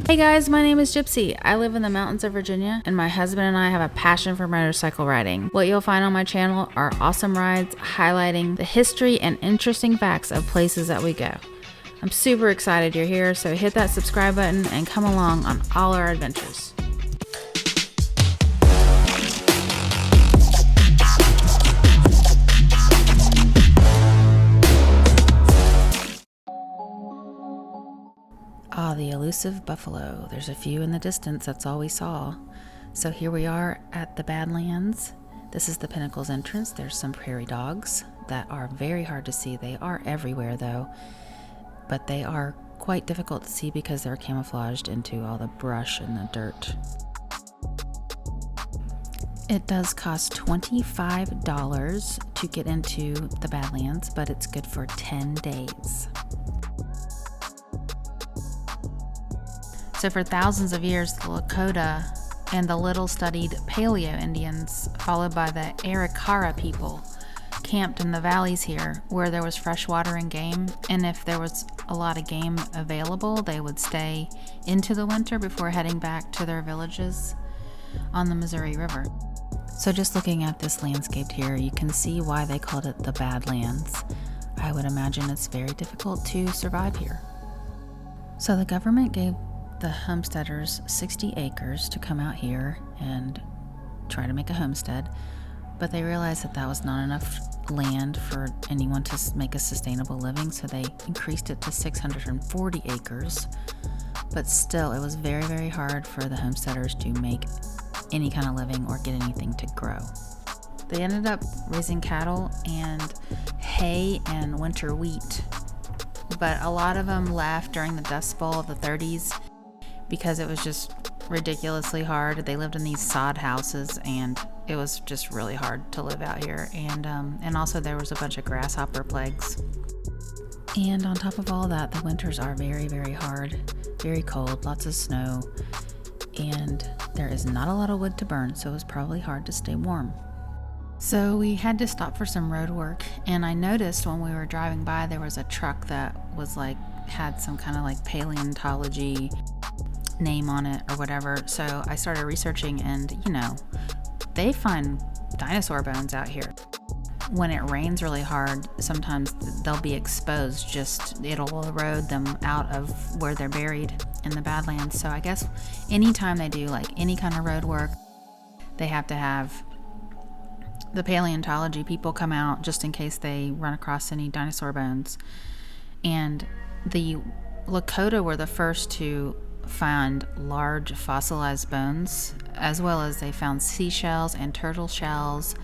Hey guys, my name is Gypsy. I live in the mountains of Virginia, and my husband and I have a passion for motorcycle riding. What you'll find on my channel are awesome rides highlighting the history and interesting facts of places that we go. I'm super excited you're here, so hit that subscribe button and come along on all our adventures. Ah, the elusive buffalo. There's a few in the distance, that's all we saw. So here we are at the Badlands. This is the Pinnacle's entrance. There's some prairie dogs that are very hard to see. They are everywhere though, but they are quite difficult to see because they're camouflaged into all the brush and the dirt. It does cost $25 to get into the Badlands, but it's good for 10 days. So for thousands of years, the Lakota and the little studied Paleo Indians, followed by the Arikara people, camped in the valleys here where there was fresh water and game. And if there was a lot of game available, they would stay into the winter before heading back to their villages on the Missouri River. So just looking at this landscape here, you can see why they called it the Badlands. I would imagine it's very difficult to survive here. So the government gave the homesteaders 60 acres to come out here and try to make a homestead, but they realized that that was not enough land for anyone to make a sustainable living, so they increased it to 640 acres. But still, it was very, very hard for the homesteaders to make any kind of living or get anything to grow. They ended up raising cattle and hay and winter wheat, but a lot of them left during the Dust Bowl of the 30s because it was just ridiculously hard. They lived in these sod houses and it was just really hard to live out here. And also there was a bunch of grasshopper plagues. And on top of all that, the winters are very, very hard, very cold, lots of snow, and there is not a lot of wood to burn, so it was probably hard to stay warm. So we had to stop for some road work, and I noticed when we were driving by there was a truck that was had some kind of paleontology name on it or whatever. So I started researching, and they find dinosaur bones out here. When it rains really hard, sometimes they'll be exposed, it'll erode them out of where they're buried in the Badlands. So I guess anytime they do any kind of road work, they have to have the paleontology people come out just in case they run across any dinosaur bones. And the Lakota were the first to find large fossilized bones, as well as they found seashells and turtle shells.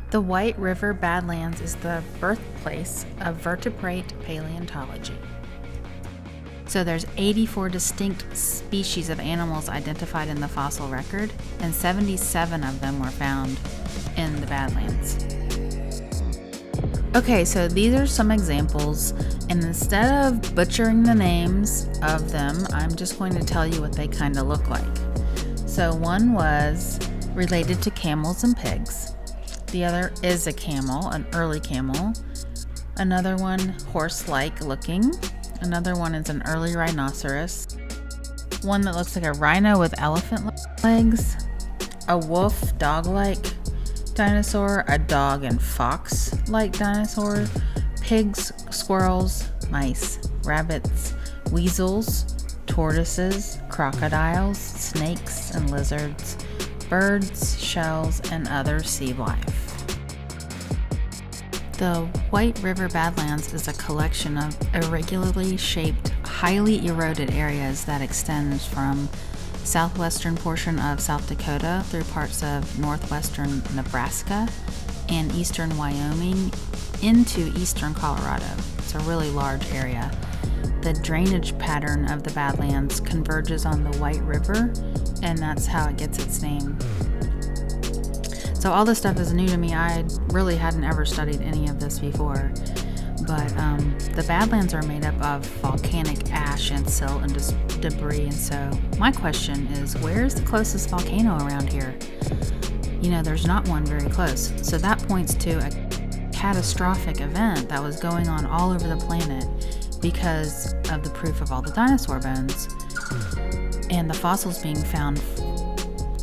The White River Badlands is the birthplace of vertebrate paleontology. So there's 84 distinct species of animals identified in the fossil record, and 77 of them were found in the Badlands. Okay, so these are some examples, and instead of butchering the names of them, I'm just going to tell you what they kind of look like. So one was related to camels and pigs. The other is a camel, an early camel. Another one, horse-like looking. Another one is an early rhinoceros. One that looks like a rhino with elephant legs. A wolf, dog-like dinosaur. A dog and fox-like dinosaur. Pigs, squirrels, mice, rabbits, weasels, tortoises, crocodiles, snakes and lizards, birds, shells, and other sea life. The White River Badlands is a collection of irregularly shaped, highly eroded areas that extends from southwestern portion of South Dakota through parts of northwestern Nebraska and eastern Wyoming into eastern Colorado. It's a really large area. The drainage pattern of the Badlands converges on the White River, and that's how it gets its name. So all this stuff is new to me. I really hadn't ever studied any of this before. But the Badlands are made up of volcanic ash and silt and debris. And so my question is, where's the closest volcano around here? There's not one very close. So that points to a catastrophic event that was going on all over the planet, because of the proof of all the dinosaur bones. And the fossils being found,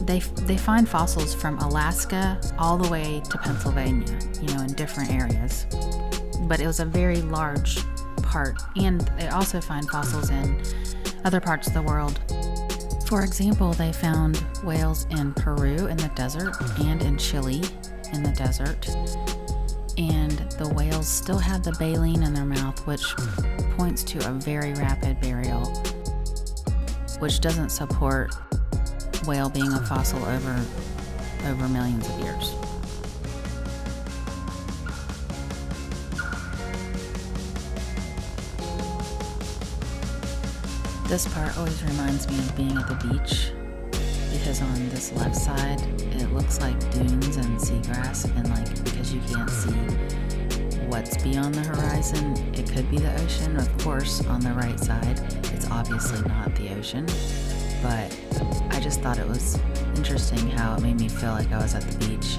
they find fossils from Alaska all the way to Pennsylvania, in different areas. But it was a very large part, and they also find fossils in other parts of the world. For example, they found whales in Peru in the desert and in Chile in the desert. And the whales still have the baleen in their mouth, which points to a very rapid burial, which doesn't support whale being a fossil over millions of years. This part always reminds me of being at the beach, because on this left side it looks like dunes and seagrass, and because you can't see what's beyond the horizon, it could be the ocean. Of course, on the right side it's obviously not the ocean, but I just thought it was interesting how it made me feel like I was at the beach.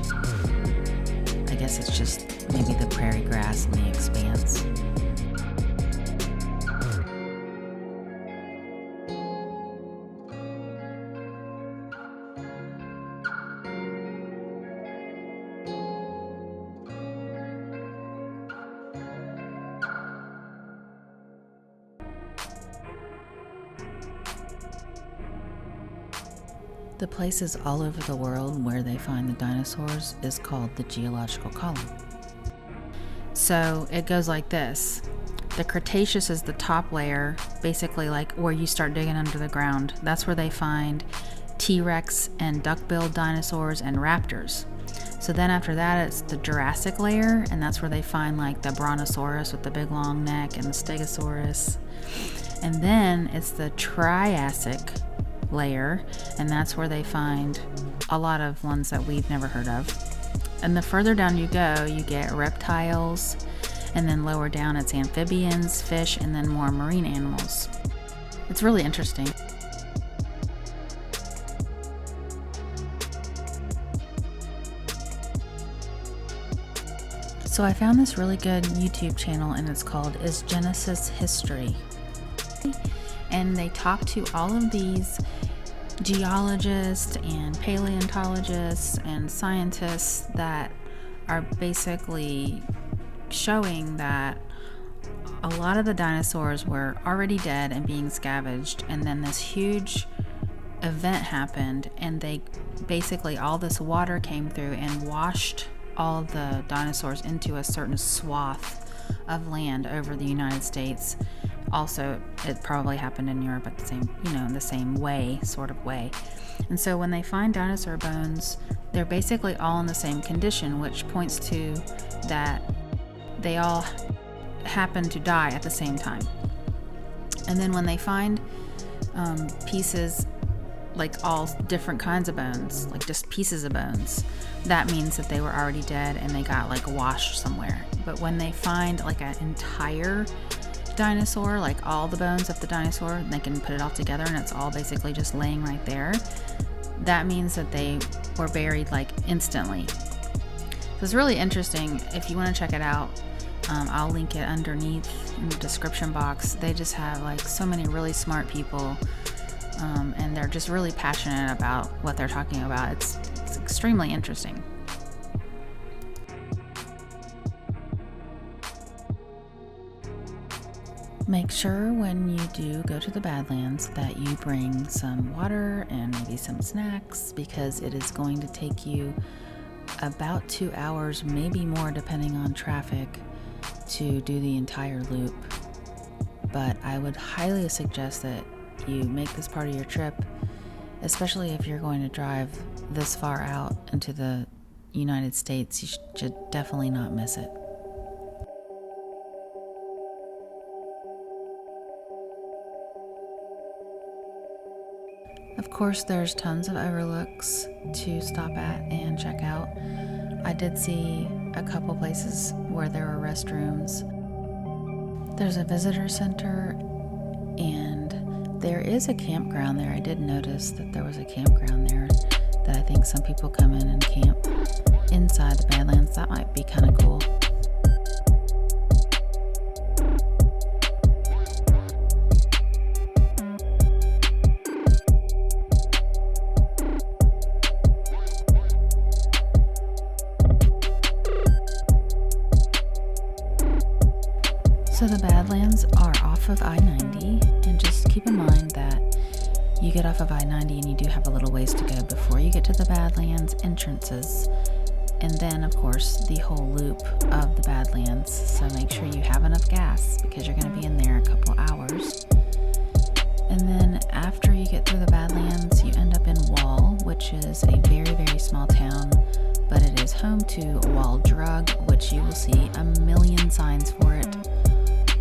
I guess it's just maybe the prairie grass and the expanse. The places all over the world where they find the dinosaurs is called the geological column. So it goes like this. The Cretaceous is the top layer, basically like where you start digging under the ground. That's where they find T-Rex and duck-billed dinosaurs and raptors. So then after that, it's the Jurassic layer, and that's where they find like the Brontosaurus with the big long neck and the Stegosaurus. And then it's the Triassic layer, and that's where they find a lot of ones that we've never heard of. And the further down you go, you get reptiles, and then lower down it's amphibians, fish, and then more marine animals. It's really interesting. So I found this really good YouTube channel, and it's called Is Genesis History? And they talk to all of these geologists and paleontologists and scientists that are basically showing that a lot of the dinosaurs were already dead and being scavenged, and then this huge event happened, and they basically, all this water came through and washed all the dinosaurs into a certain swath of land over the United States. Also, it probably happened in Europe at the same, in the same way, sort of way. And so when they find dinosaur bones, they're basically all in the same condition, which points to that they all happen to die at the same time. And then when they find pieces, like all different kinds of bones, like just pieces of bones, that means that they were already dead and they got washed somewhere. But when they find an entire dinosaur, like all the bones of the dinosaur, they can put it all together and it's all basically just laying right there, that means that they were buried instantly. So it's really interesting. If you want to check it out, I'll link it underneath in the description box. They just have so many really smart people, and they're just really passionate about what they're talking about. It's extremely interesting. Make sure when you do go to the Badlands that you bring some water and maybe some snacks, because it is going to take you about 2 hours, maybe more depending on traffic, to do the entire loop. But I would highly suggest that you make this part of your trip, especially if you're going to drive this far out into the United States. You should definitely not miss it. Of course, there's tons of overlooks to stop at and check out. I did see a couple places where there were restrooms. There's a visitor center, and there is a campground there. I did notice that there was a campground there that I think some people come in and camp inside the Badlands. That might be kind of cool. are off of I-90, and just keep in mind that you get off of I-90 and you do have a little ways to go before you get to the Badlands entrances, and then of course the whole loop of the Badlands. So make sure you have enough gas because you're going to be in there a couple hours. And then after you get through the Badlands, you end up in Wall, which is a very, very small town, but it is home to Wall Drug, which you will see a million signs for it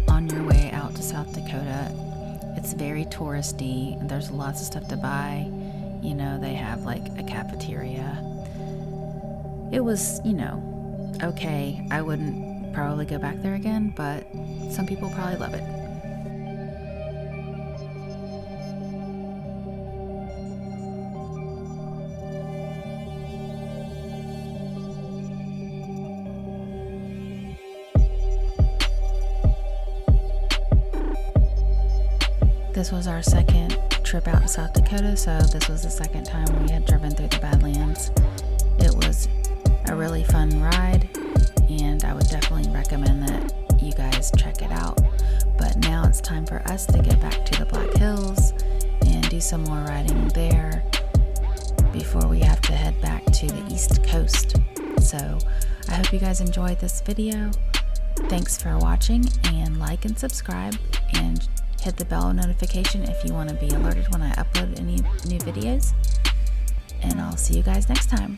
on your way out to South Dakota. It's very touristy, and there's lots of stuff to buy. You know, they have like a cafeteria. It was, okay. I wouldn't probably go back there again, but some people probably love it. This was our second trip out to South Dakota, so this was the second time we had driven through the Badlands. It was a really fun ride, and I would definitely recommend that you guys check it out. But now it's time for us to get back to the Black Hills and do some more riding there before we have to head back to the East Coast. So I hope you guys enjoyed this video. Thanks for watching, and like and subscribe, and hit the bell notification if you want to be alerted when I upload any new videos. And I'll see you guys next time.